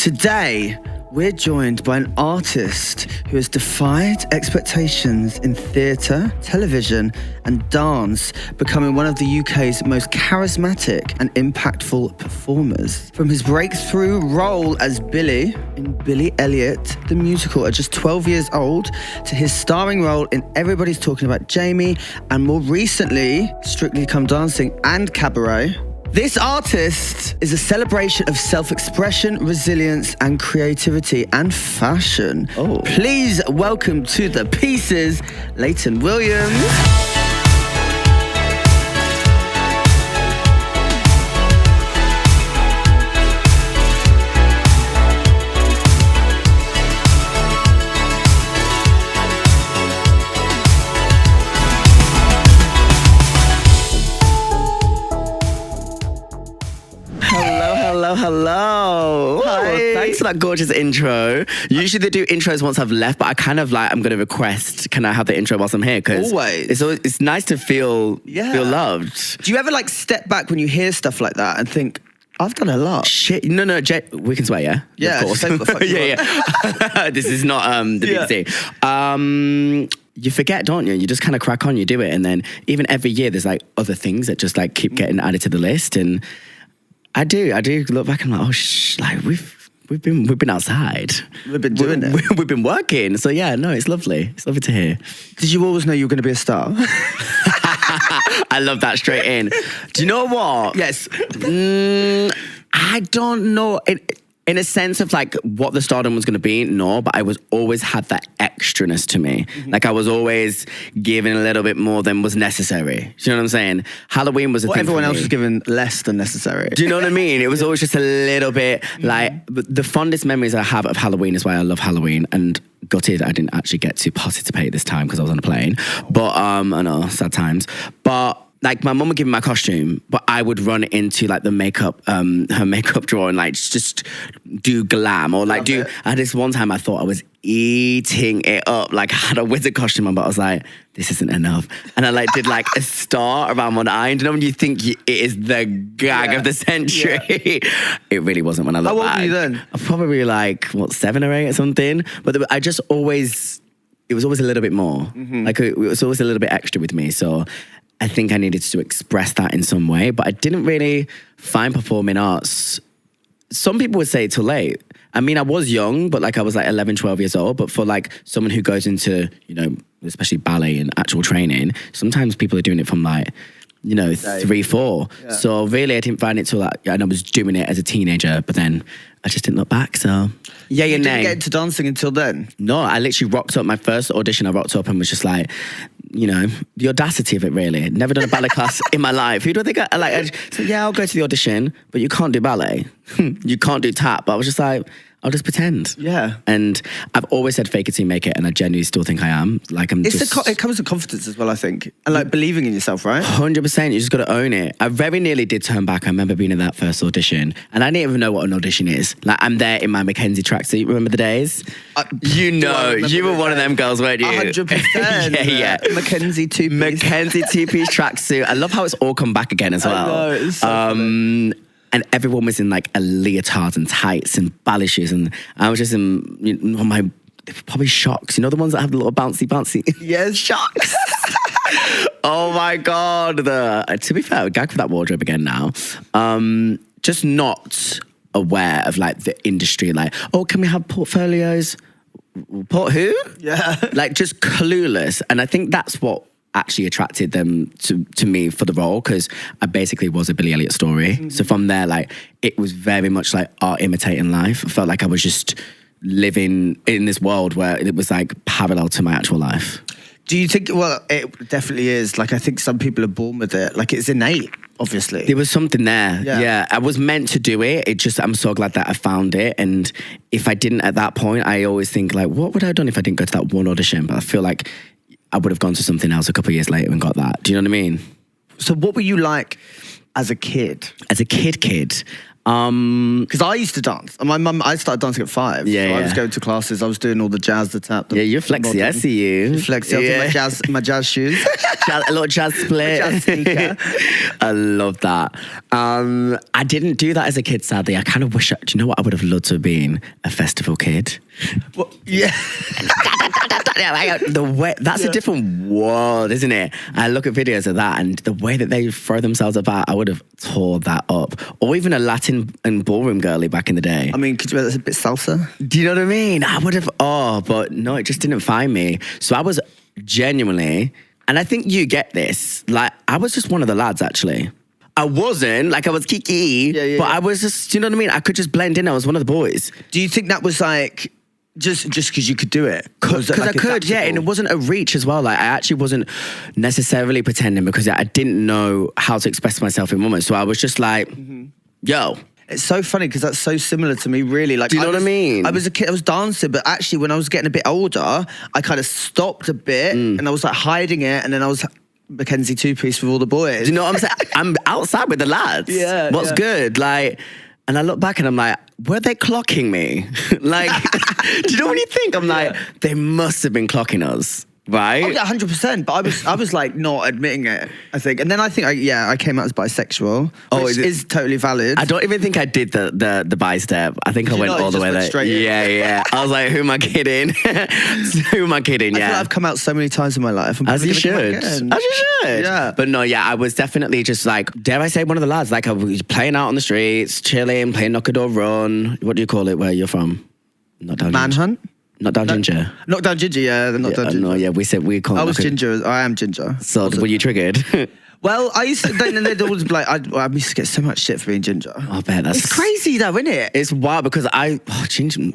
Today, we're joined by an artist who has defied expectations in theatre, television, and dance, becoming one of the UK's most charismatic and impactful performers. From his breakthrough role as Billy in Billy Elliot, the musical, at just 12 years old, to his starring role in Everybody's Talking About Jamie, and more recently, Strictly Come Dancing and Cabaret. This artist is a celebration of self-expression, resilience, and creativity and fashion. Please welcome to the pieces, Layton Williams. Hello. Hi. Thanks for that gorgeous intro. Usually they do intros once I've left, but I kind of like, I'm going to request, can I have the intro whilst I'm here? Because it's nice to feel loved. Do you ever like step back when you hear stuff like that and think, I've done a lot? Shit. No, we can swear, yeah? Yeah, of course. say what the fuck you want. This is not the BBC. You forget, don't you? You just kind of crack on, you do it. And then even every year there's like other things that just like keep getting added to the list. And I do look back and I'm like, like we've been outside. We've been doing it. We've been working. So yeah, no, it's lovely. It's lovely to hear. Did you always know you were going to be a star? I love that straight in. Do you know what? Yes. I don't know. In a sense of like what the stardom was going to be, no, but I was always had that extraness to me. Mm-hmm. Like I was always giving a little bit more than was necessary. Do you know what I'm saying? Halloween was a thing everyone for else me. was given less than necessary. Do you know what I mean? It was always just a little bit like the fondest memories I have of Halloween is why I love Halloween, and gutted I didn't actually get to participate this time because I was on a plane. But I know, sad times. But like my mum would give me my costume, but I would run into like the makeup, her makeup drawer and like just do glam or like I had this one time I thought I was eating it up. Like I had a wizard costume on, but I was like, this isn't enough. And I like did like a star around one eye. And you know when you think it is the gag of the century? Yeah. It really wasn't when I looked back. How old were you then? I was probably like, 7 or 8 or something. But I just always, it was always a little bit more. Mm-hmm. Like it was always a little bit extra with me. So I think I needed to express that in some way, but I didn't really find performing arts. Some people would say too late. I mean, I was young, but like I was like 11, 12 years old. But for like someone who goes into, you know, especially ballet and actual training, sometimes people are doing it from like, you know, 3, 4. Yeah. So really I didn't find it till like, and I was doing it as a teenager, but then I just didn't look back. So you didn't get into dancing until then? No, I literally rocked up my first audition. I rocked up and was just like, you know, the audacity of it really. Never done a ballet class in my life. Who do I think I said, yeah, I'll go to the audition, but you can't do ballet. You can't do tap. But I was just like, I'll just pretend. Yeah. And I've always said fake it till you make it, and I genuinely still think I am. Like it comes with confidence as well, I think. And like believing in yourself, right? 100%, you just got to own it. I very nearly did turn back. I remember being in that first audition, and I didn't even know what an audition is. Like I'm there in my Emcee tracksuit. Remember the days? You were one of them girls, weren't you? 100%. yeah. Emcee two-piece. Emcee two-piece tracksuit. I love how it's all come back again as well. I know, it's so funny. And everyone was in like a leotard and tights and ballet shoes, and I was just in on my probably shocks. You know the ones that have the little bouncy. Yes, shocks. Oh my god! To be fair, I would gag for that wardrobe again now. Just not aware of like the industry. Like, oh, can we have portfolios? Who? Yeah. Like just clueless, and I think that's what actually attracted them to me for the role, because I basically was a Billy Elliot story. Mm-hmm. So from there, like it was very much like art imitating life. I felt like I was just living in this world where it was like parallel to my actual life. Do you think, well, it definitely is. Like I think some people are born with it. Like it's innate, obviously. There was something there. Yeah. I was meant to do it. I'm so glad that I found it. And if I didn't at that point, I always think like, what would I have done if I didn't go to that one audition? But I feel like I would have gone to something else a couple of years later and got that. Do you know what I mean? So what were you like as a kid? As a kid, Because I used to dance. And I started dancing at 5. Yeah, so I yeah. was going to classes. I was doing all the jazz, the tap. The You're flexy. I see you. Flexy. I was in my jazz shoes. A little jazz split. Jazz sneaker. I love that. I didn't do that as a kid, sadly. I kind of wish, do you know what? I would have loved to have been a festival kid. Well, yeah. The way, that's a different world, isn't it? I look at videos of that and the way that they throw themselves about, I would have tore that up. Or even a Latin and ballroom girly back in the day. I mean, could you that's a bit salsa? Do you know what I mean? I would have, but no, it just didn't find me. So I was genuinely, and I think you get this, like, I was just one of the lads, actually. I wasn't, like, I was kiki, but I was just, do you know what I mean? I could just blend in. I was one of the boys. Do you think that was like, just because you could do it? Because like I could, yeah, and it wasn't a reach as well. Like, I actually wasn't necessarily pretending because I didn't know how to express myself in moments. So I was just like, yo. It's so funny because that's so similar to me, really. Like, Do you know what I mean? I was a kid, I was dancing, but actually when I was getting a bit older, I kind of stopped a bit and I was like hiding it, and then I was Mackenzie two-piece with all the boys. Do you know what I'm saying? I'm outside with the lads. Yeah. What's good? Like, and I look back and I'm like, were they clocking me? Like, do you know what you think? I'm like, they must have been clocking us. Right? Oh, yeah, 100%. But I was like not admitting it, I think. And then I think I came out as bisexual, which is totally valid. I don't even think I did the bi step. I think I went all the way there. Straight in? Yeah. I was like, who am I kidding? Who am I kidding? I Yeah. feel like I've come out so many times in my life. As you should. As you should. Yeah. But no, yeah, I was definitely just like, dare I say, one of the lads. Like, I was playing out on the streets, chilling, playing Knock a Door Run. What do you call it where you're from? Not down Manhunt? Not down Ginger. Not down Ginger, yeah. Not down Ginger. No, yeah, we call it. I was Ginger. I am Ginger. So were you triggered? Well, I used to, then they'd always be like, I used to get so much shit for being Ginger. I bet that's... It's crazy though, isn't it? It's wild because Ginger...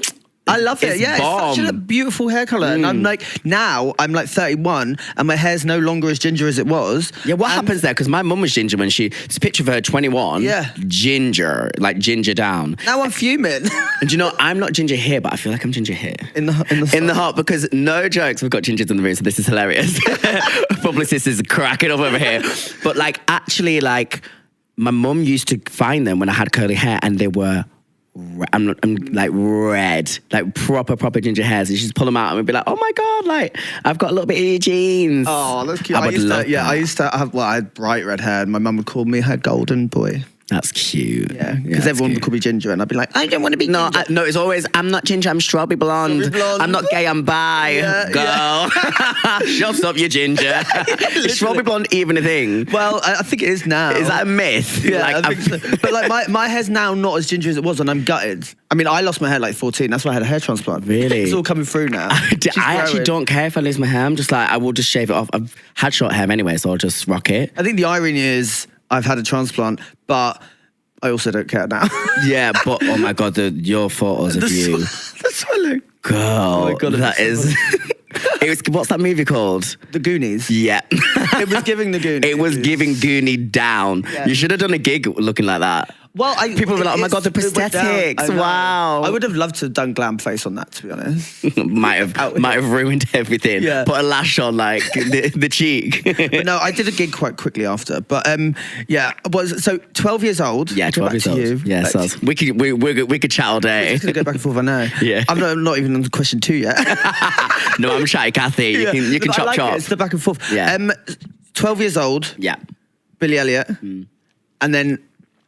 I love it. It's Yeah, bomb. it's such a beautiful hair color. And I'm like, now I'm like 31 and my hair's no longer as ginger as it was. Yeah, what happens there? Because my mum was ginger when it's a picture of her 21. Yeah. Ginger, like ginger down. Now I'm fuming. And you know, I'm not ginger here, but I feel like I'm ginger here. In the heart, because no jokes, we've got gingers in the room, so this is hilarious. Publicist is cracking up over here. But like, actually, like, my mum used to find them when I had curly hair and they were... I'm like red, like proper ginger hairs. And she'd pull them out and we'd be like, oh my God, like, I've got a little bit of your jeans. Oh, that's cute. I used to have, I had bright red hair and my mum would call me her golden boy. That's cute. Yeah, because everyone would call me Ginger and I'd be like, I don't want to be Ginger. No, it's always, I'm not ginger, I'm strawberry blonde. I'm not gay, I'm bi. Yeah, Girl. Shut up, you ginger. Is strawberry blonde even a thing? Well, I think it is now. Is that a myth? Yeah, like, I think so. But like my hair's now not as ginger as it was and I'm gutted. I mean, I lost my hair at like 14. That's why I had a hair transplant. Really? It's all coming through now. I actually don't care if I lose my hair. I'm just like, I will just shave it off. I've had short hair anyway, so I'll just rock it. I think the irony is I've had a transplant, but I also don't care now. Yeah, but oh my God, your photos of you. The swelling. Girl, Oh my God, that is... It was, what's that movie called? The Goonies. Yeah. It was giving the Goonies. It was giving Goonie down. Yeah. You should have done a gig looking like that. Well, people were like, "Oh my God, the it went down. prosthetics! I know. Wow!" I would have loved to have done glam face on that, to be honest. might have ruined everything. Yeah. Put a lash on like the cheek. But no, I did a gig quite quickly after. But yeah, so 12 years old. Yeah, 12 years old. You. Yeah, so we could chat all day. Just gonna go back and forth. I know. Yeah. I'm not even on question 2 yet. No, I'm shy, Kathy. You can But chop I like chop. It. It's the back and forth. Yeah. 12 years old. Yeah. Billy Elliot, and then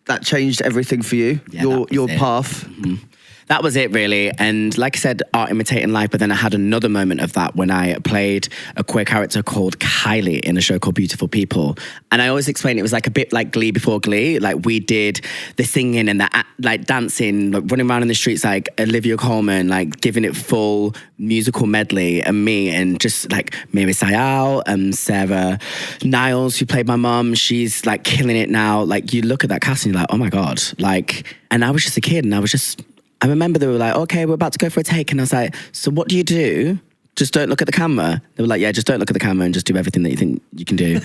that changed everything for you. Yeah, your path. That was it, really. And like I said, art imitating life, but then I had another moment of that when I played a queer character called Kylie in a show called Beautiful People. And I always explain it was like a bit like Glee before Glee. Like, we did the singing and the like dancing, like running around in the streets like Olivia Colman, like giving it full musical medley, and me and just like Miri Sayal and Sarah Niles, who played my mum. She's like killing it now. Like, you look at that cast and you're like, oh my God. Like, and I was just a kid and I remember they were like, okay, we're about to go for a take. And I was like, so what do you do? Just don't look at the camera. They were like, yeah, just don't look at the camera and just do everything that you think you can do.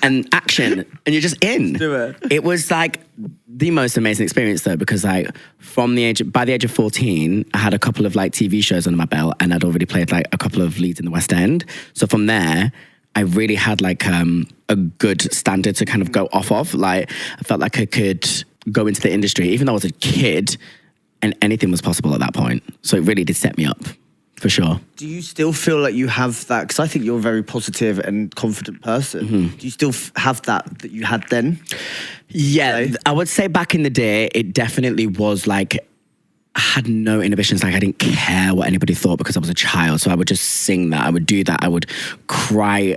And action. And you're just in. Do it. It was like the most amazing experience though, because like by the age of 14, I had a couple of like TV shows under my belt and I'd already played like a couple of leads in the West End. So from there, I really had like a good standard to kind of go off of. Like, I felt like I could go into the industry, even though I was a kid, and anything was possible at that point. So it really did set me up, for sure. Do you still feel like you have that? Because I think you're a very positive and confident person. Mm-hmm. Do you still have that you had then? Yeah, Okay. I would say back in the day, it definitely was like, I had no inhibitions. Like I didn't care what anybody thought because I was a child. So I would just sing that. I would do that. I would cry.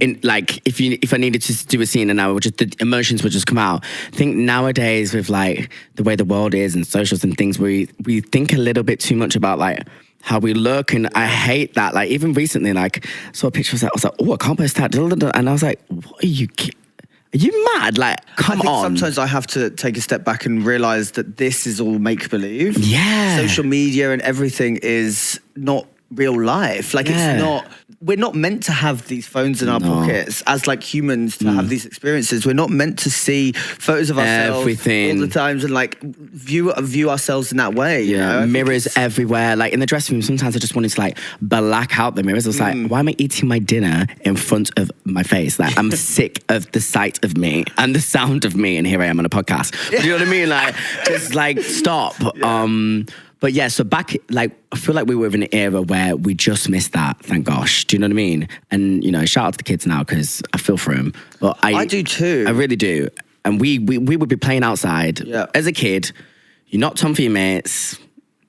In like if I needed to do a scene, and the emotions would just come out. I think nowadays with like the way the world is and socials and things, we think a little bit too much about like how we look, and I hate that. Like even recently, like I saw a picture of that, I was like, oh, I can't post that, and I was like, what are you mad? Like, come I think on. sometimes I have to take a step back and realise that this is all make-believe. Yeah. Social media and everything is not real life. Like it's not, we're not meant to have these phones in our pockets as like humans to have these experiences. We're not meant to see photos of ourselves Everything. all the times and like view ourselves in that way. You know? I think Mirrors everywhere. Like in the dressing room, sometimes I just wanted to like black out the mirrors. I was like, why am I eating my dinner in front of my face? Like I'm sick of the sight of me and the sound of me, and here I am on a podcast. Do you know what I mean? Like just like stop. But yeah, so back, like, I feel like we were in an era where we just missed that, thank gosh. Do you know what I mean? And, you know, shout out to the kids now because I feel for them. But I do too. I really do. And we would be playing outside as a kid. You knocked on for your mates.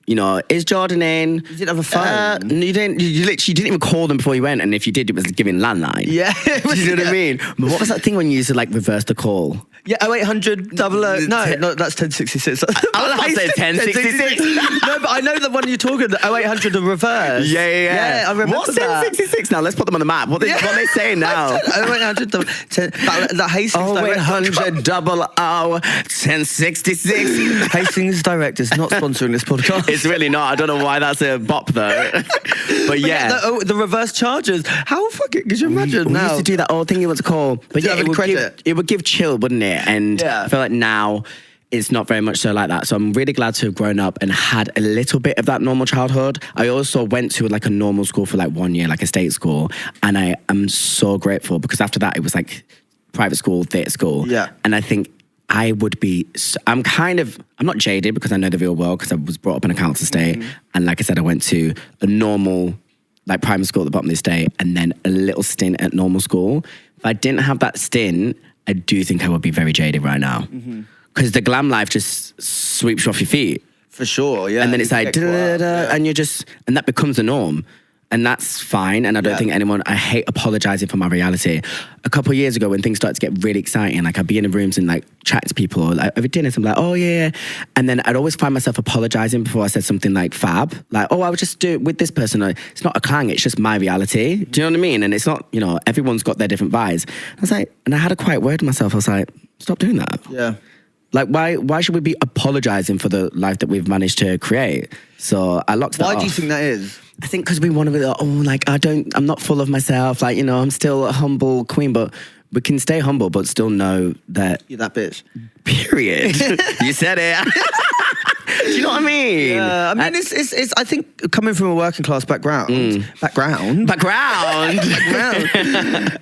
You know, is Jordan in? You didn't have a phone. No, you didn't. You literally didn't even call them before you went. And if you did, it was giving landline. Yeah. Do you know what I mean? But what was that thing when you used to like reverse the call? Yeah, 0800 00. No, that's 1066. I was about to say 1066. No, but I know the one you're talking about, 0800 the reverse. Yeah. Yeah, I remember What's that. 1066 now? Let's put them on the map. What are they saying now? 0800 that Hastings direct. 0800 1066. Hastings Direct is not sponsoring this podcast. It's really not. I don't know why that's a bop though. But yeah. The reverse charges. How fucking, could you imagine We now? used to do that old thing you want to call. But yeah, it would give chill, wouldn't it? And I feel like now it's not very much so like that. So I'm really glad to have grown up and had a little bit of that normal childhood. I also went to like a normal school for like 1 year, like a state school. And I am so grateful because after that it was like private school, theatre school. Yeah. And I think I would be, I'm not jaded because I know the real world because I was brought up in a council estate. And like I said, I went to a normal like primary school at the bottom of the estate and then a little stint at normal school. If I didn't have that stint, I do think I would be very jaded right now. Because the glam life just sweeps you off your feet. For sure, yeah. And then it's like, and you're just, and that becomes the norm. And that's fine. And I don't think I hate apologizing for my reality. A couple of years ago when things started to get really exciting, like I'd be in the rooms and like chat to people or like over dinner, so I'm like, oh yeah. And then I'd always find myself apologizing before I said something like fab. Like, oh, I would just do it with this person. It's not a clang, it's just my reality. Do you know what I mean? And it's not, you know, everyone's got their different vibes. I was like, and I had a quiet word to myself. I was like, stop doing that. Yeah. Like, why should we be apologizing for the life that we've managed to create? So I locked that off. Why do you think that is? I think because we want to be like, oh, like, I'm not full of myself. Like, you know, I'm still a humble queen, but we can stay humble, but still know that. You're that bitch. Period. You said it. Do you know what I mean? Yeah, I mean, it's. I think coming from a working class background,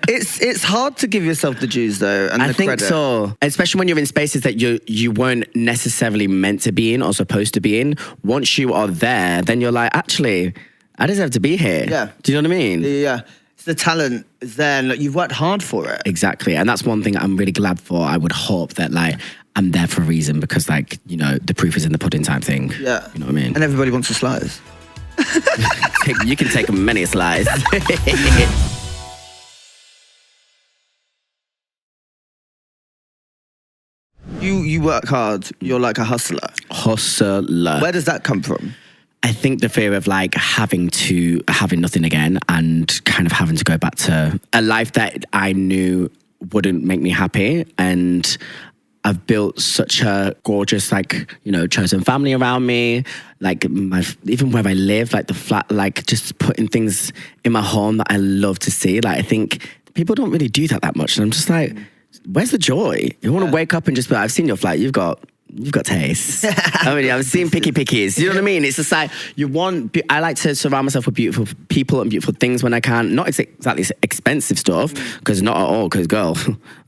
it's hard to give yourself the dues though, and I the think credit. so, especially when you're in spaces that you weren't necessarily meant to be in or supposed to be in. Once you are there, then you're like, actually, I deserve to be here. Yeah. Do you know what I mean? Yeah. The talent is there, and like, you've worked hard for it. Exactly, and that's one thing I'm really glad for. I would hope that like I'm there for a reason because like, you know, the proof is in the pudding type thing. Yeah, you know what I mean. And everybody wants a slice. You can take many a slice. You work hard. You're like a hustler. Hustler. Where does that come from? I think the fear of like having nothing again and kind of having to go back to a life that I knew wouldn't make me happy. And I've built such a gorgeous, like, you know, chosen family around me. Like even where I live, like the flat, like just putting things in my home that I love to see. Like I think people don't really do that much. And I'm just like, where's the joy? You want to wake up and just be like, I've seen your flat, you've got taste. I mean, I've seen pickies. You know what I mean? It's just like I like to surround myself with beautiful people and beautiful things when I can. Not exactly expensive stuff, because not at all. Because girl,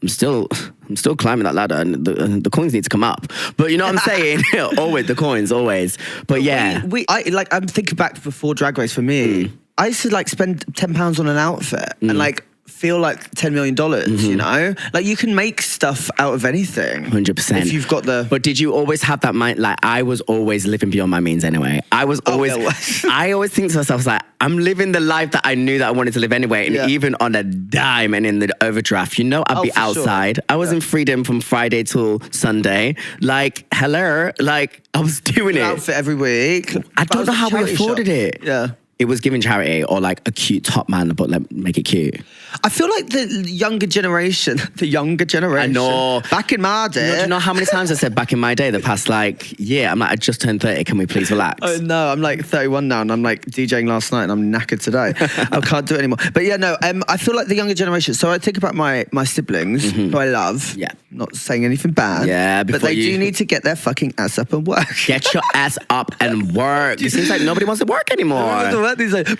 I'm still I'm still climbing that ladder, and the coins need to come up. But you know what I'm saying? Always the coins, always. But yeah, I'm thinking back before Drag Race for me. I used to like spend £10 on an outfit and like feel like $10 million. You know, like you can make stuff out of anything. 100%. If you've got the. But did you always have that mind? Like I was always living beyond my means anyway. I was always. I always think to myself, like I'm living the life that I knew that I wanted to live anyway, and even on a dime and in the overdraft, you know, I'd be outside. Sure. I was in freedom from Friday till Sunday. Like hello, like I was doing it. Outfit every week. I don't know how we afforded it. Yeah. It was giving charity or like a cute top man, but like make it cute. I feel like the younger generation. I know. Back in my day. Do you know how many times I said back in my day, the past like year, I'm like, I just turned 30, can we please relax? Oh no, I'm like 31 now and I'm like DJing last night and I'm knackered today. I can't do it anymore. But yeah, no, I feel like the younger generation. So I think about my siblings, who I love. Yeah. Not saying anything bad. Yeah, but they do need to get their fucking ass up and work. Get your ass up and work. It seems like nobody wants to work anymore.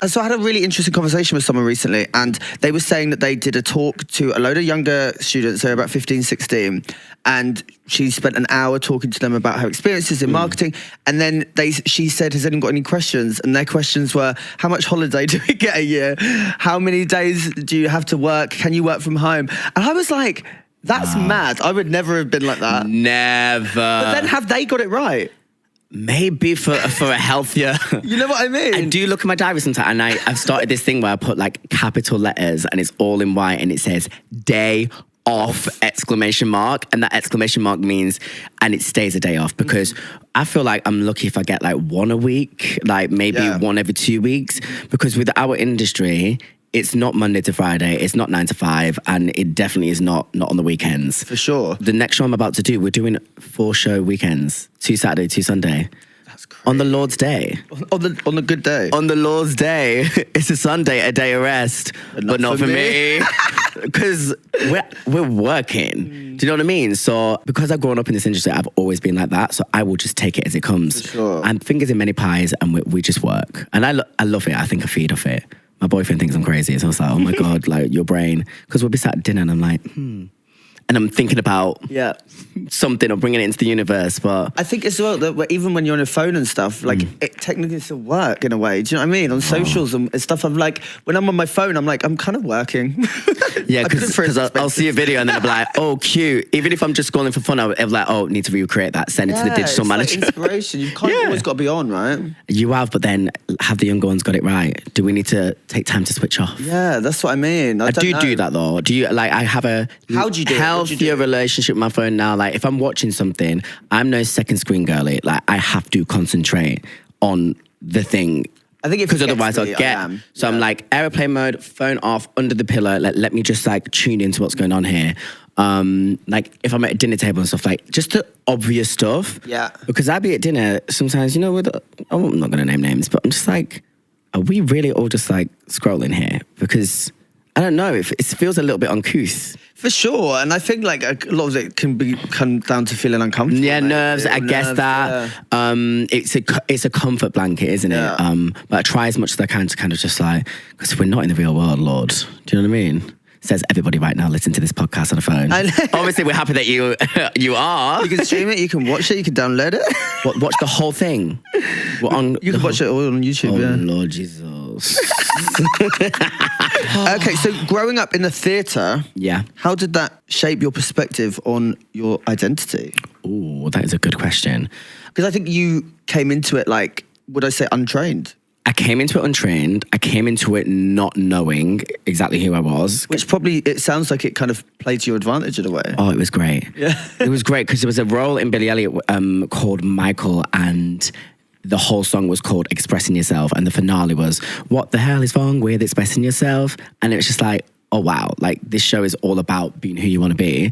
So I had a really interesting conversation with someone recently, and they were saying that they did a talk to a load of younger students, they're about 15, 16, and she spent an hour talking to them about her experiences in marketing, and then she said, has anyone got any questions? And their questions were, how much holiday do we get a year? How many days do you have to work? Can you work from home? And I was like, that's mad. I would never have been like that. Never. But then have they got it right? Maybe for a healthier. You know what I mean? I do look at my diary sometimes, and I've started this thing where I put like capital letters, and it's all in white, and it says day off ! And that exclamation mark means, and it stays a day off, because I feel like I'm lucky if I get like one a week, like maybe one every 2 weeks, because with our industry, it's not Monday to Friday, it's not 9 to 5, and it definitely is not on the weekends. For sure. The next show I'm about to do, we're doing 4 show weekends, 2 Saturday, 2 Sunday. That's crazy. On the Lord's Day. On the good day. On the Lord's Day. It's a Sunday, a day of rest. But not for me. Because we're working. Do you know what I mean? So because I've grown up in this industry, I've always been like that. So I will just take it as it comes. For sure. And fingers in many pies, and we just work. And I love it. I think I feed off it. My boyfriend thinks I'm crazy. So I was like, oh my God, like your brain. Because we'll be sat at dinner and I'm like, And I'm thinking about something or bringing it into the universe. But I think as well that even when you're on a phone and stuff, like it technically still work in a way. Do you know what I mean? On socials and stuff, I'm like, when I'm on my phone, I'm like, I'm kind of working. Yeah, because I'll see a video and then I'll be like, oh, cute. Even if I'm just scrolling for fun, I'll be like, oh, need to recreate that, send it to the digital manager. Like inspiration. You can't always got to be on, right? You have, but then have the younger ones got it right? Do we need to take time to switch off? Yeah, that's what I mean. I do that though. Do you, like, I have a healthier relationship with my phone now. Like, if I'm watching something, I'm no second screen girly. Like, I have to concentrate on the thing. I think because otherwise I'll get. So I'm like, airplane mode, phone off, under the pillow. Let me just like tune into what's going on here. Like if I'm at a dinner table and stuff, like just the obvious stuff. Yeah. Because I'd be at dinner sometimes, you know, I'm not gonna name names, but I'm just like, are we really all just like scrolling here? Because I don't know, it feels a little bit uncouth. For sure, and I think like a lot of it can come down to feeling uncomfortable. Yeah, nerves. I guess that. Yeah. It's a comfort blanket, isn't it? But I try as much as I can to kind of just like, because we're not in the real world, Lord. Do you know what I mean? Says everybody right now, listen to this podcast on the phone. Obviously, we're happy that you are. You can stream it, you can watch it, you can download it. Watch the whole thing. You can watch it all on YouTube. Oh, Lord Jesus. Okay, so growing up in the theatre, how did that shape your perspective on your identity? Oh, that is a good question. Because I think you came into it like, would I say untrained? I came into it untrained. I came into it not knowing exactly who I was. Which probably, it sounds like it kind of played to your advantage in a way. Oh, it was great. Yeah. It was great because there was a role in Billy Elliot called Michael, and the whole song was called Expressing Yourself, and the finale was, what the hell is wrong with expressing yourself? And it was just like, oh wow, like this show is all about being who you want to be.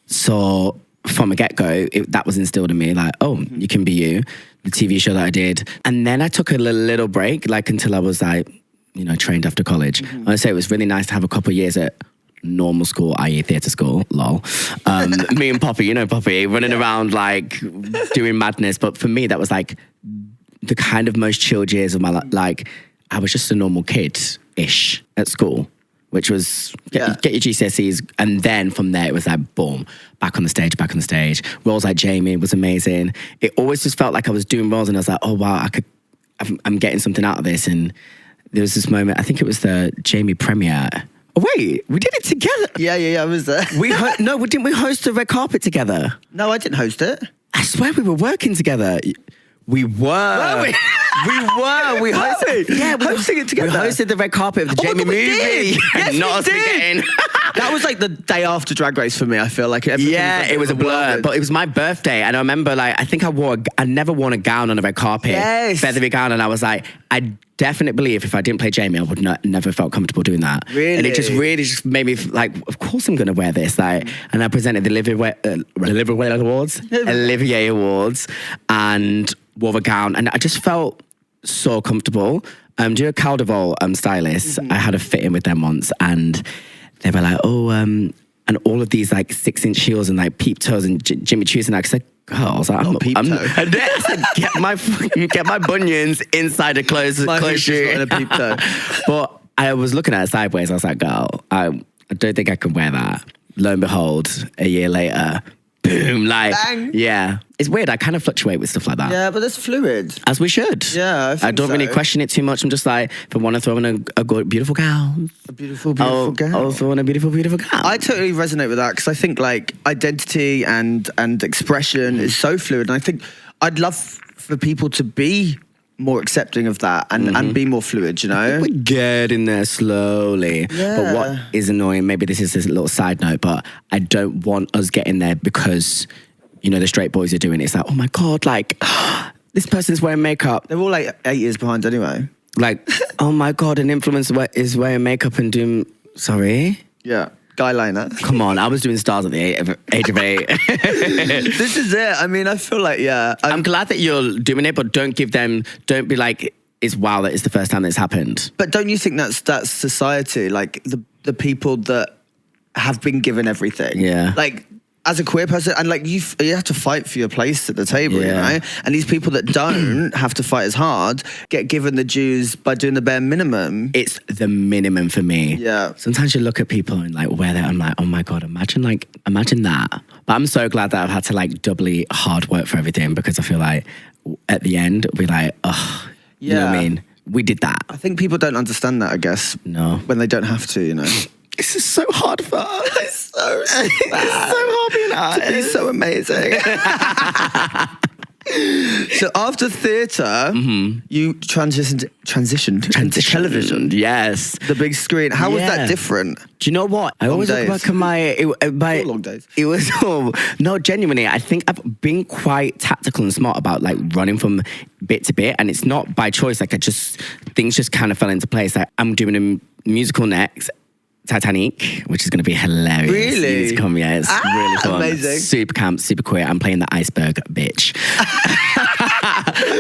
So from a get-go, that was instilled in me, like, oh, you can be you. The TV show that I did. And then I took a little break, like until I was like, you know, trained after college. I say it was really nice to have a couple of years at normal school, i.e. theatre school, lol. Me and Poppy, you know Poppy, running around like doing madness. But for me, that was like the kind of most chilled years of my life. Like I was just a normal kid-ish at school which was get your GCSEs. And then from there, it was like, boom, back on the stage. Roles like Jamie was amazing. It always just felt like I was doing roles and I was like, oh, wow, I'm getting something out of this. And there was this moment, I think it was the Jamie premiere. Oh, wait, we did it together. Yeah, I was there. Didn't we host the red carpet together? No, I didn't host it. I swear we were working together. We were. We hosted. Yeah, we hosting it together. We hosted the red carpet of the Jamie movie. Yes, not us forgetting. That was like the day after Drag Race for me. I feel like it was a blur, but it was my birthday, and I remember like I never worn a gown on a red carpet, feathery gown, and I was like, I definitely believe if I didn't play Jamie, I would never felt comfortable doing that. Really, and it just really made me like, of course I'm going to wear this. Like, and I presented the Olivier Awards, and wore a gown, and I just felt so comfortable. Do you know Caldervol stylist? I had a fit in with them once, and they were like, and all of these like 6-inch heels and like peep toes and Jimmy Choos, and I said, I was like, and then I said, get my bunions inside the clothes shoe. And a peep toe. But I was looking at it sideways. I was like, girl, I don't think I can wear that. Lo and behold, a year later, boom, like, bang. Yeah. It's weird. I kind of fluctuate with stuff like that. Yeah, but that's fluid. As we should. Yeah, I don't really question it too much. I'm just like, if I want to throw in a beautiful gown. A beautiful gown. I'll throw in a beautiful gown. I totally resonate with that because I think like identity and expression is so fluid. And I think I'd love for people to be more accepting of that and be more fluid, you know? We're getting there slowly. Yeah. But what is annoying, maybe this is a little side note, but I don't want us getting there because, you know, the straight boys are doing it. It's like, oh my God, like, this person's wearing makeup. They're all like 8 years behind anyway. Like, oh my God, an influencer is wearing makeup and doing, sorry? Yeah. Guy liner. Come on, I was doing stars at the age of 8. This is it. I mean, I feel like, I'm glad that you're doing it, but don't be like, it's wow, that is the first time that's happened. But don't you think that's society? Like the people that have been given everything. Yeah. Like, as a queer person, and like you have to fight for your place at the table, you know? And these people that don't have to fight as hard get given the dues by doing the bare minimum. It's the minimum for me. Yeah. Sometimes you look at people and like where I'm like, oh my God, imagine that. But I'm so glad that I've had to like doubly hard work for everything because I feel like at the end, we're like, oh, you know what I mean? We did that. I think people don't understand that, I guess. No. When they don't have to, you know? This is so hard for us. It's so hard being artists. To be so amazing. So after theatre, you transitioned into television. Yes. The big screen. How was that different? Do you know what? I always look back at my long days. It was, no, genuinely, I think I've been quite tactical and smart about like running from bit to bit, and it's not by choice. Like things just kind of fell into place. Like I'm doing a musical next, Titanic, which is going to be hilarious. Really? It's really fun. Amazing. Super camp, super queer. I'm playing the iceberg bitch.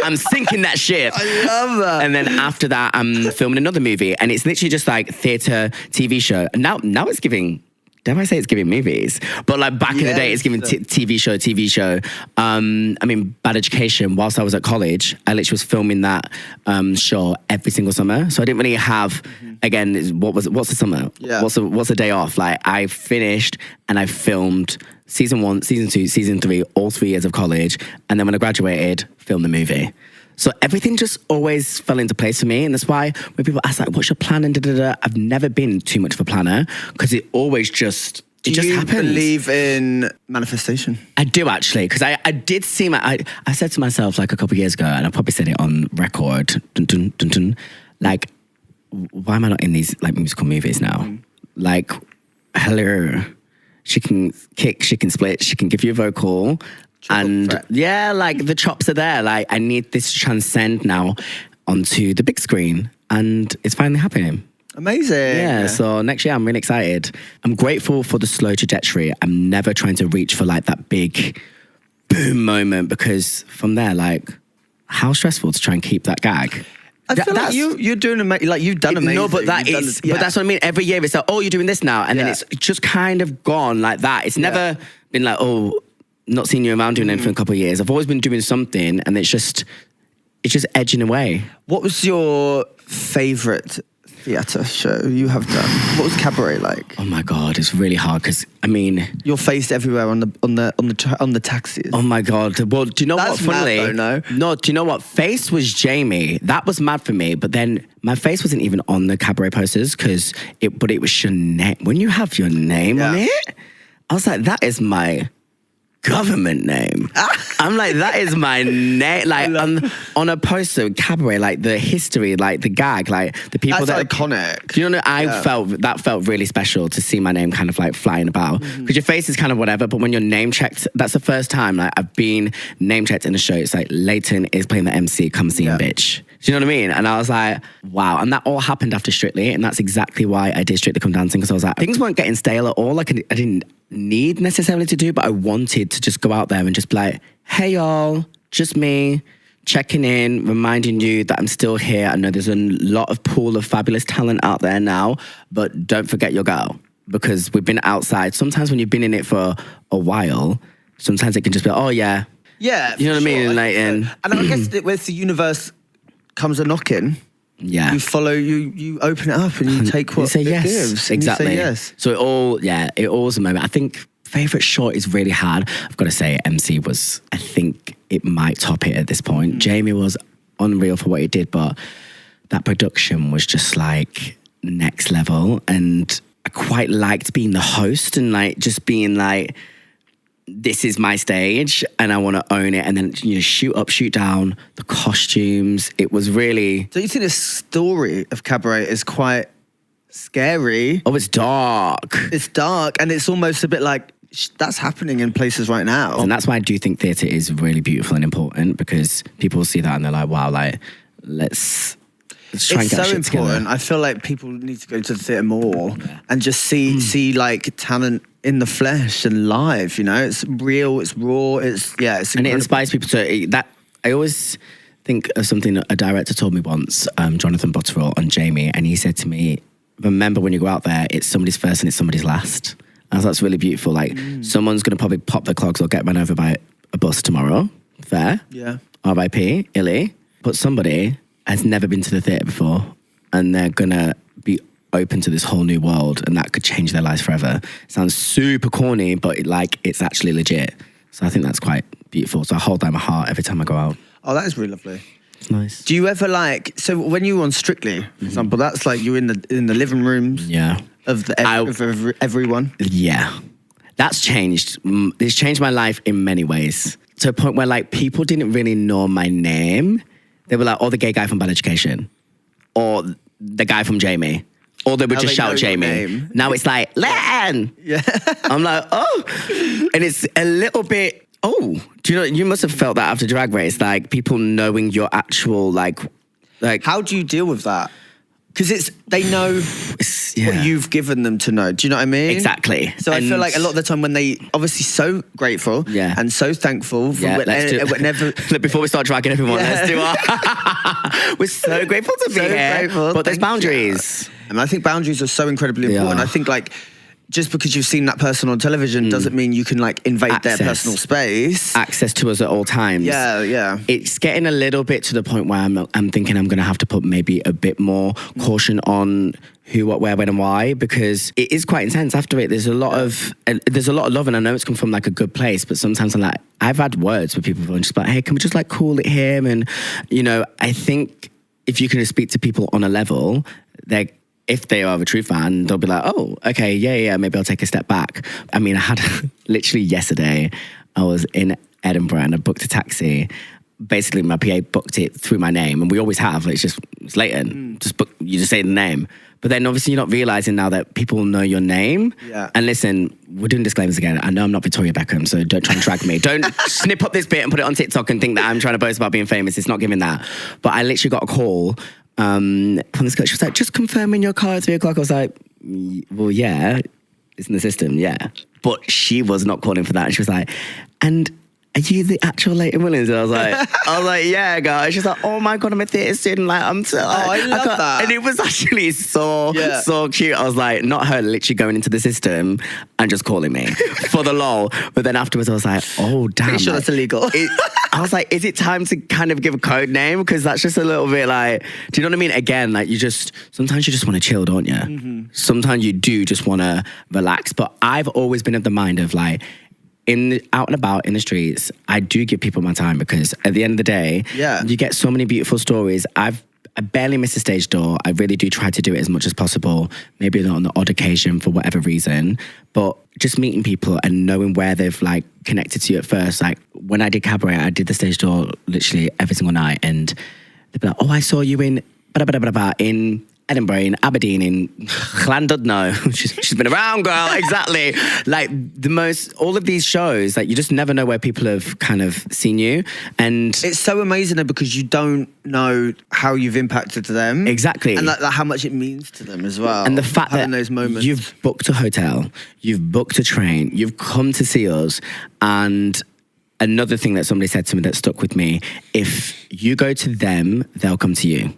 I'm sinking that ship. I love that. And then after that, I'm filming another movie, and it's literally just like theatre, TV show. And now it's giving. Dare I say it's giving movies? But like back in the day, it's giving TV show. I mean, Bad Education, whilst I was at college, I literally was filming that show every single summer. So I didn't really have, again, what's the summer? Yeah. What's the day off? Like I finished and I filmed season 1, season 2, season 3, all 3 years of college. And then when I graduated, filmed the movie. So everything just always fell into place for me. And that's why when people ask, like, what's your plan? And I've never been too much of a planner because it always just, Do you believe in manifestation? I do, actually, because I did see I said to myself like a couple of years ago, and I probably said it on record, like, why am I not in these like musical movies now? Like, hello, she can kick, she can split, she can give you a vocal. And like the chops are there. Like I need this to transcend now onto the big screen, and it's finally happening. Amazing. Yeah, so next year I'm really excited. I'm grateful for the slow trajectory. I'm never trying to reach for like that big boom moment because from there, like, how stressful to try and keep that gag. I feel like you're doing amazing. Like you've done amazing. No, but but that's what I mean. Every year it's like, oh, you're doing this now, and then it's just kind of gone like that. It's never been like, oh, not seen you around doing anything for a couple of years. I've always been doing something, and it's just edging away. What was your favourite theatre show you have done? What was Cabaret like? Oh my God, it's really hard because, I mean... You're faced everywhere on the taxis. Oh my God. Well, do you know That's what, funnily... mad though, no? No, do you know what? Face was Jamie. That was mad for me. But then my face wasn't even on the Cabaret posters because it was your name. When you have your name on it, I was like, that is my government name. I'm like, that is my name. Like on a poster, Cabaret, like the history, like the gag, like the people That's that iconic. Do you know? That felt really special to see my name kind of like flying about because your face is kind of whatever, but when you're name checked, that's the first time like I've been name checked in a show. It's like Layton is playing the MC. Come see him, bitch. Do you know what I mean? And I was like, wow. And that all happened after Strictly, and that's exactly why I did Strictly Come Dancing because I was like, things weren't getting stale at all. Like I didn't need necessarily to do, but I wanted to just go out there and just be like, hey y'all, just me, checking in, reminding you that I'm still here. I know there's a lot of pool of fabulous talent out there now, but don't forget your girl because we've been outside. Sometimes when you've been in it for a while, sometimes it can just be, oh yeah. Yeah. You know what I mean? Like, and I guess that with the universe comes a knocking. Yeah. You follow, you open it up and you take what you say it yes. gives. Exactly. You say yes. So it all was a moment. I think favourite short is really hard. I've got to say Emcee was, I think it might top it at this point. Jamie was unreal for what he did, but that production was just like next level. And I quite liked being the host and like just being like, this is my stage and I want to own it. And then, shoot up, shoot down, the costumes. It was really... So you think the story of Cabaret is quite scary? Oh, it's dark. It's dark and it's almost a bit like that's happening in places right now. And that's why I do think theatre is really beautiful and important because people see that and they're like, wow, like, let's try and get so shit important. together. I feel like people need to go to the theatre more and just see like talent in the flesh and live, it's real, it's raw, it's incredible. And it inspires people to that. I always think of something that a director told me once, Jonathan Butterall on Jamie, and he said to me, remember when you go out there, it's somebody's first and it's somebody's last. And that's really beautiful. Like someone's going to probably pop their clogs or get run over by a bus tomorrow. Fair. Yeah. R.I.P. Illy. But somebody has never been to the theatre before and they're going to be open to this whole new world and that could change their lives forever. Sounds super corny, but it's actually legit. So I think that's quite beautiful. So I hold that in my heart every time I go out. Oh, that is really lovely. It's nice. Do you ever so when you were on Strictly, for example, that's like you're in the living rooms of everyone? Yeah. That's changed. It's changed my life in many ways. To a point where like people didn't really know my name. They were like, oh, the gay guy from Bad Education. Or the guy from Jamie. Or they would just shout Jamie. Now it's like, Layton! Yeah. I'm like, oh. And it's a little bit, oh. Do you know, you must have felt that after Drag Race, like people knowing your actual, like. How do you deal with that? Because they know what you've given them to know. Do you know what I mean? Exactly. So I feel like a lot of the time when they obviously so grateful and so thankful for whenever. Before we start dragging everyone, let's do our. We're so grateful to be here. Grateful. But there's boundaries. And I think boundaries are so incredibly important. I think like just because you've seen that person on television doesn't mean you can like invade their personal space. Access to us at all times. Yeah. It's getting a little bit to the point where I'm thinking I'm going to have to put maybe a bit more caution on who, what, where, when, and why, because it is quite intense. After it, there's a lot of love, and I know it's come from like a good place. But sometimes I've had words with people who are just like, hey, can we just like cool it here? And I think if you can just speak to people on a level, if they are a true fan, they'll be like, oh, okay, yeah, maybe I'll take a step back. I mean, I had literally yesterday, I was in Edinburgh and I booked a taxi. Basically, my PA booked it through my name, and we always have. It's Layton. You just say the name. But then obviously you're not realising now that people know your name. Yeah. And listen, we're doing disclaimers again. I know I'm not Victoria Beckham, so don't try and drag me. Don't snip up this bit and put it on TikTok and think that I'm trying to boast about being famous. It's not giving that. But I literally got a call from this girl. She was like, just confirming your car at 3 o'clock. I was like, well, yeah, it's in the system, yeah. But she was not calling for that. She was like, and are you the actual Layton Williams? And I was like, yeah, girl. She's like, oh my God, I'm a theatre student. Like, I'm so, I love that. And it was actually so cute. I was like, not her literally going into the system and just calling me for the lol. But then afterwards, I was like, oh, damn. Pretty sure like, that's illegal. I was like, is it time to kind of give a code name? Because that's just a little bit like, do you know what I mean? Again, like sometimes you just want to chill, don't you? Mm-hmm. Sometimes you do just want to relax. But I've always been of the mind of like, out and about in the streets, I do give people my time because at the end of the day, you get so many beautiful stories. I barely miss a stage door. I really do try to do it as much as possible. Maybe not on the odd occasion for whatever reason, but just meeting people and knowing where they've like connected to you at first. Like when I did Cabaret, I did the stage door literally every single night, and they'd be like, "Oh, I saw you in in Edinburgh, in Aberdeen, in Llandudno." she's been around, girl. Exactly. Like all of these shows, like you just never know where people have kind of seen you. And it's so amazing though, because you don't know how you've impacted them. Exactly. And like how much it means to them as well. And the fact that those moments. You've booked a hotel, you've booked a train, you've come to see us. And another thing that somebody said to me that stuck with me, if you go to them, they'll come to you.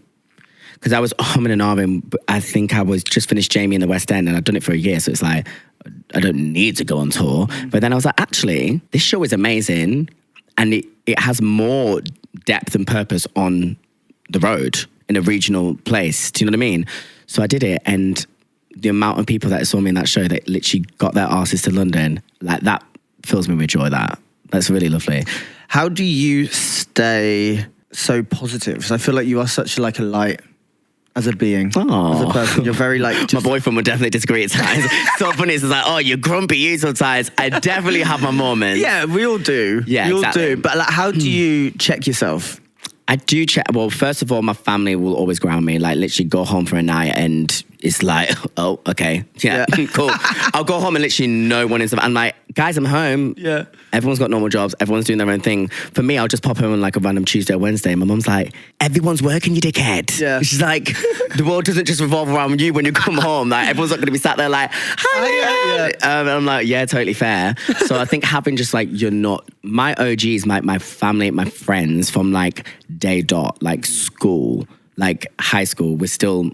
Because I was humming and ahhing. I think I was just finished Jamie in the West End and I'd done it for a year. So it's like, I don't need to go on tour. But then I was like, actually, this show is amazing. And it has more depth and purpose on the road in a regional place. Do you know what I mean? So I did it. And the amount of people that saw me in that show that literally got their asses to London, like that fills me with joy. That's really lovely. How do you stay so positive? Because I feel like you are such like a light as a being, as a person. You're very like... My boyfriend would definitely disagree at times. So funny, it's like, oh, you're grumpy you sometimes. I definitely have my moments. Yeah, we all do. Yeah, we all exactly. do. But like, how do you check yourself? I do check. Well, first of all, my family will always ground me. Like, literally go home for a night and it's like, oh, okay. Yeah. Cool. I'll go home and literally no one is... I'm like, guys, I'm home. Yeah. Everyone's got normal jobs. Everyone's doing their own thing. For me, I'll just pop home on like a random Tuesday or Wednesday. My mum's like, everyone's working, you dickhead. Yeah. She's like, the world doesn't just revolve around you when you come home. Like, everyone's not going to be sat there like, hi. And I'm like, yeah, totally fair. So I think having just like, my OGs, my family, my friends from like day dot, like school, like high school, we're still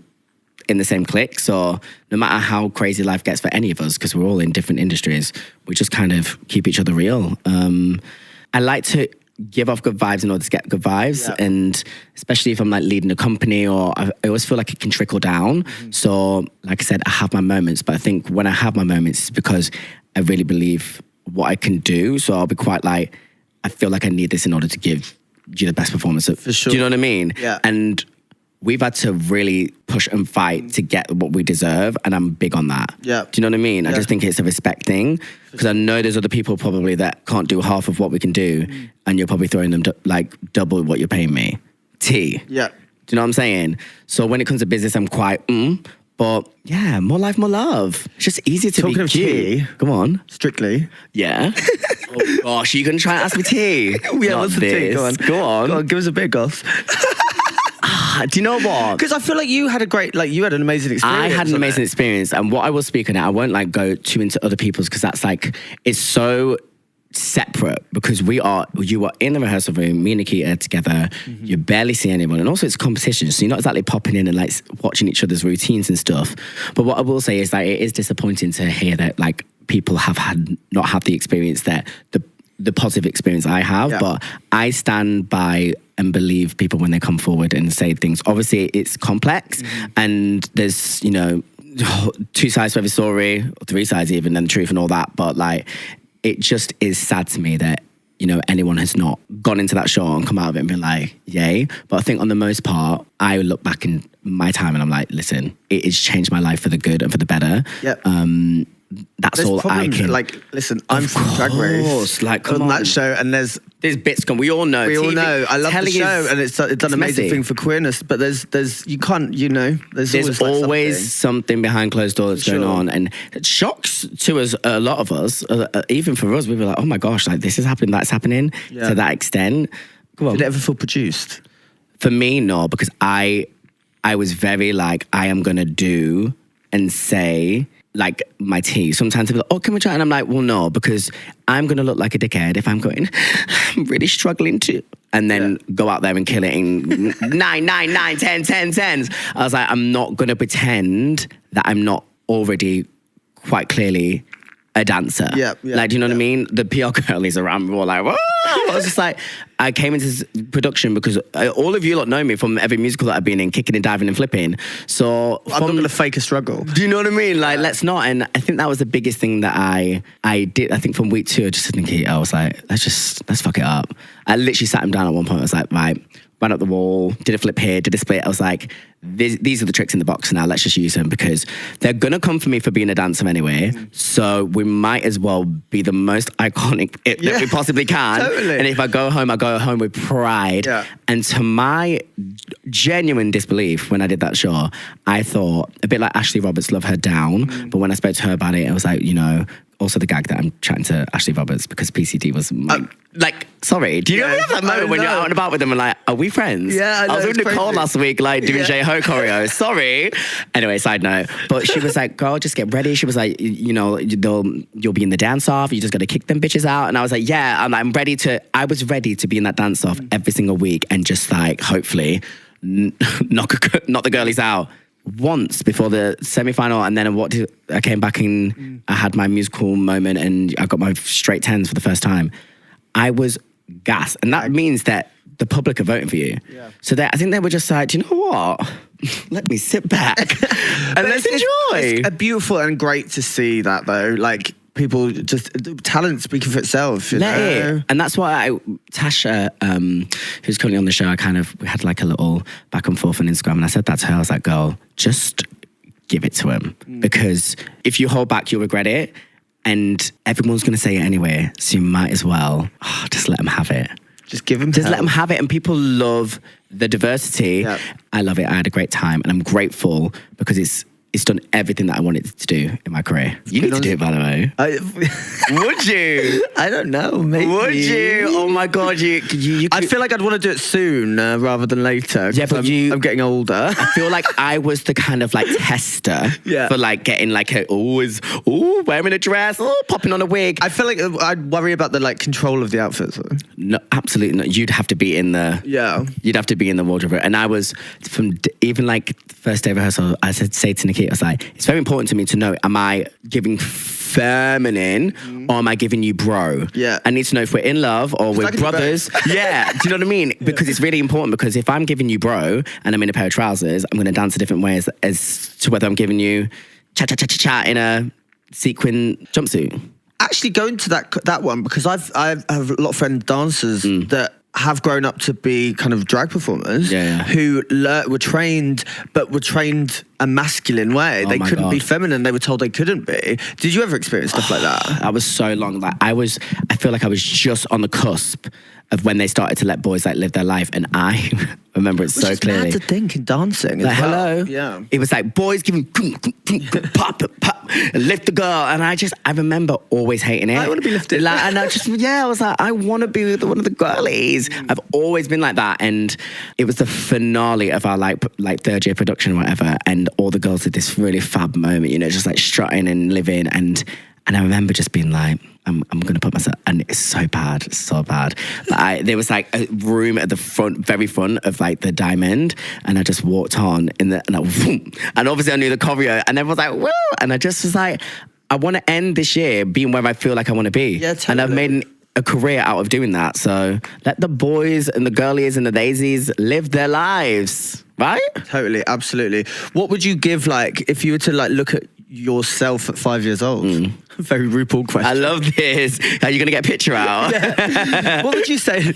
in the same clique. So no matter how crazy life gets for any of us, because we're all in different industries, we just kind of keep each other real. I like to give off good vibes in order to get good vibes. Yeah. And especially if I'm like leading a company, or I always feel like it can trickle down. Mm-hmm. So like I said, I have my moments, but I think when I have my moments, it's because I really believe what I can do. So I'll be quite like, I feel like I need this in order to give you the best performance. For sure. Do you know what I mean? Yeah. And we've had to really push and fight to get what we deserve, and I'm big on that. Yeah. Do you know what I mean? Yeah. I just think it's a respect thing, because I know there's other people probably that can't do half of what we can do, and you're probably throwing them like double what you're paying me. Yeah. Do you know what I'm saying? So when it comes to business, I'm quite, but yeah, more life, more love. It's just easier to Talking be of cute. tea, Come on. Strictly. Yeah. Oh gosh, you gonna try and ask me tea? Yeah, what's the tea? Go on. Go on. Give us a bit, Goss. Do you know what? Because I feel like you had an amazing experience. I had an amazing experience, and what I will speak on it, I won't like go too into other people's, because that's like, it's so separate, because you are in the rehearsal room, me and Nikita together, you barely see anyone, and also it's competition, so you're not exactly popping in and like watching each other's routines and stuff. But what I will say is that it is disappointing to hear that like people have not had the experience that the positive experience I have. Yeah. But I stand by and believe people when they come forward and say things. Obviously, it's complex, and there's, two sides to every story, or three sides even, and the truth and all that. But like, it just is sad to me that, anyone has not gone into that show and come out of it and been like, yay. But I think on the most part, I look back in my time and I'm like, listen, it has changed my life for the good and for the better. Yep. That's all I can. Like, listen, I'm from Drag Race. Like, come on. That show, and there's bits gone. We all know. We all know. I love the show, and it's done an amazing messy thing for queerness. But there's you can't, there's always something behind closed doors going on, and it shocks to us, a lot of us, even for us. We were like, oh my gosh, like this is happening, that's happening to that extent. Come on. Did it ever feel produced? For me, no, because I was very like, I am gonna do and say like my tea. Sometimes people are like, oh, can we try? And I'm like, well, no, because I'm going to look like a dickhead if I'm going, I'm really struggling to, and then go out there and kill it in 9, 9, 9, 10, 10, 10s. I was like, I'm not going to pretend that I'm not already quite clearly a dancer. Like, do you know what I mean? The PR girlies around me were like, whoa. I was just like, I came into this production because all of you lot know me from every musical that I've been in, kicking and diving and flipping. So I'm not going to fake a struggle. Do you know what I mean? Like, let's not. And I think that was the biggest thing that I did. I think from week 2, I just didn't I was like, let's fuck it up. I literally sat him down at one point. I was like, right, ran up the wall, did a flip here, did a split. I was like, these are the tricks in the box now. Let's just use them because they're going to come for me for being a dancer anyway. So we might as well be the most iconic that we possibly can. Totally. And if I go home with pride. Yeah. And to my genuine disbelief, when I did that show, I thought, a bit like Ashley Roberts, Love Her Down. But when I spoke to her about it, I was like, also the gag that I'm chatting to Ashley Roberts because PCD was sorry. Do you have that moment when you're out and about with them and like, are we friends? Yeah, I was with Nicole last week, like doing J-Ho choreo. Sorry. Anyway, side note. But she was like, girl, just get ready. She was like, you'll be in the dance off. You just got to kick them bitches out. And I was like, yeah, I was ready to be in that dance off every single week and just like, hopefully knock the girlies out. Once before the semi-final, and then I came back and I had my musical moment and I got my straight 10s for the first time. I was gassed, and that means that the public are voting for you. Yeah. So I think they were just like, do you know what? Let me sit back and let's enjoy. It's beautiful and great to see that though. Like, people just talent speaking for itself. Let it. And that's why Tasha, who's currently on the show, we had like a little back and forth on Instagram, and I said that to her. I was like, girl, just give it to him because if you hold back, you'll regret it, and everyone's going to say it anyway. So you might as well just let them have it. Just give them. Just let them have it, and people love the diversity. Yep. I love it. I had a great time, and I'm grateful because it's done everything that I wanted it to do in my career. You need to do it, by the way. Would you? I don't know. Maybe. Would you? Oh my God! You I feel like I'd want to do it soon rather than later. Yeah, but I'm getting older. I feel like I was the kind of like tester for like getting like wearing a dress, popping on a wig. I feel like I'd worry about the like control of the outfits. No, absolutely not. You'd have to be in the You'd have to be in the wardrobe, and I was from even like first day of rehearsal. I say to Nikki, I was like, it's very important to me to know, am I giving feminine or am I giving you bro? Yeah. I need to know if we're in love or we're brothers. Yeah. Do you know what I mean? Because it's really important, because if I'm giving you bro and I'm in a pair of trousers, I'm going to dance a different way as to whether I'm giving you cha-cha-cha-cha-cha in a sequin jumpsuit. Actually going to that one, because I have a lot of friend dancers that have grown up to be kind of drag performers who were trained a masculine way. They couldn't be feminine. They were told they couldn't be. Did you ever experience stuff like that? I was so long. Like I feel like I was just on the cusp of when they started to let boys like live their life, and I remember it so clearly. Which is mad to think in dancing. Like, hello. Yeah. It was like boys giving pop, and lift the girl, and I remember always hating it. I want to be lifted. Like, and I was like, I want to be one of the girlies. I've always been like that, and it was the finale of our like third year production or whatever, and all the girls did this really fab moment, just like strutting and living, and I remember just being like, I'm going to put myself, and it's so bad. But there was like a room at the very front of like the diamond, and I just walked on and obviously I knew the choreo, and everyone was like, woo! And I just was like, I want to end this year being where I feel like I want to be. Yeah, totally. And I've made a career out of doing that. So let the boys and the girlies and the daisies live their lives, right? Totally, absolutely. What would you give, like, if you were to like look at yourself at 5 years old? Very RuPaul question. I love this. Are you going to get a picture out? What would you say?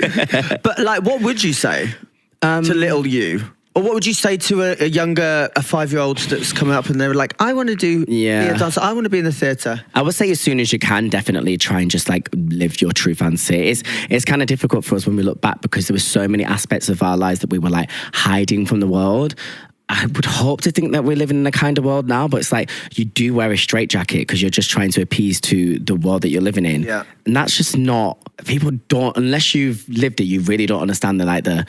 But like, what would you say to little you? Or what would you say to a 5-year-old that's coming up and they were like, I want to be a dancer, I want to be in the theatre? I would say as soon as you can, definitely try and just like live your true fantasy. It's kind of difficult for us when we look back, because there were so many aspects of our lives that we were like hiding from the world. I would hope to think that we're living in a kind of world now, but it's like you do wear a straitjacket because you're just trying to appease to the world that you're living in. Yeah. And that's just not, people don't, unless you've lived it, you really don't understand the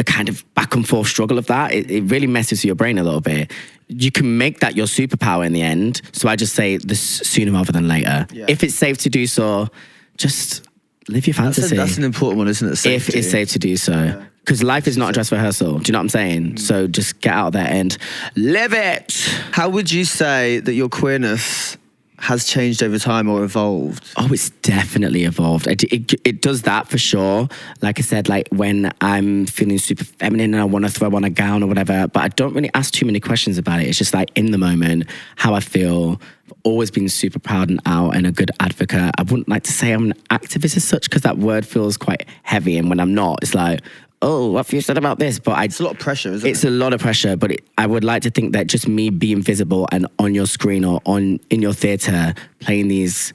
kind of back and forth struggle of that. It really messes with your brain a little bit. you can make that your superpower in the end. So I just say this sooner rather than later. Yeah. If it's safe to do so, just live your fantasy. That's an important one, isn't it? If it's safe to do so. Because life is not a dress rehearsal. Do you know what I'm saying? So just get out there and live it. How would you say that your queerness has changed over time or evolved? Oh, it's definitely evolved. It does that for sure. Like I said, like when I'm feeling super feminine and I want to throw on a gown or whatever, but I don't really ask too many questions about it. It's just like in the moment, how I feel. I've always been super proud and out and a good advocate. I wouldn't like to say I'm an activist as such because that word feels quite heavy. And when I'm not, it's like, oh, what have you said about this? But It's a lot of pressure, isn't it? It's a lot of pressure, but I would like to think that just me being visible and on your screen or in your theatre playing these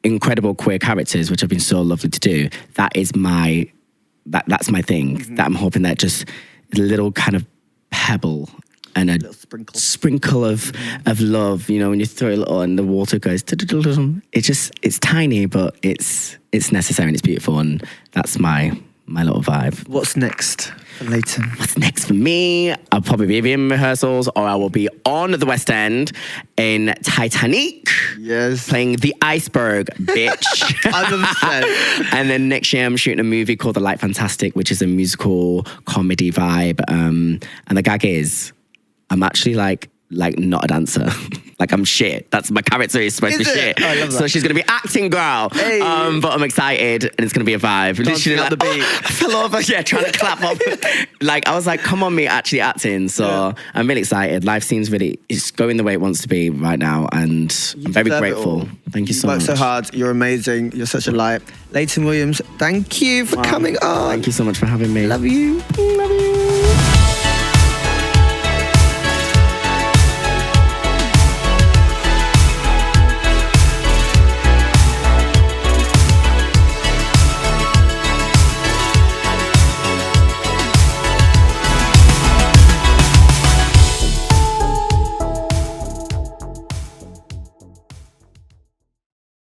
incredible queer characters, which have been so lovely to do, that's my thing. That I'm hoping that just a little kind of pebble and a sprinkle of love, you know, when you throw a little and the water goes, it's tiny, but it's necessary and it's beautiful, and that's my little vibe. What's next for Layton? What's next for me? I'll probably be in rehearsals, or I will be on the West End in Titanic. Yes. Playing the iceberg, bitch. 100%. And then next year I'm shooting a movie called The Light Fantastic, which is a musical comedy vibe. And the gag is, I'm actually like not a dancer. Like I'm shit. That's my character is supposed to be shit. Oh, I love that. So she's gonna be acting girl. Hey. But I'm excited and it's gonna be a vibe. Dancing Literally up the beat. I fell over, trying to clap up. Like I was like, come on me actually acting. So I'm really excited. Life seems it's going the way it wants to be right now, and I'm very deserve it grateful. all. Thank you so work much. so hard. You're amazing. You're such a light. Layton Williams, thank you for coming on. Thank you so much for having me. Love you.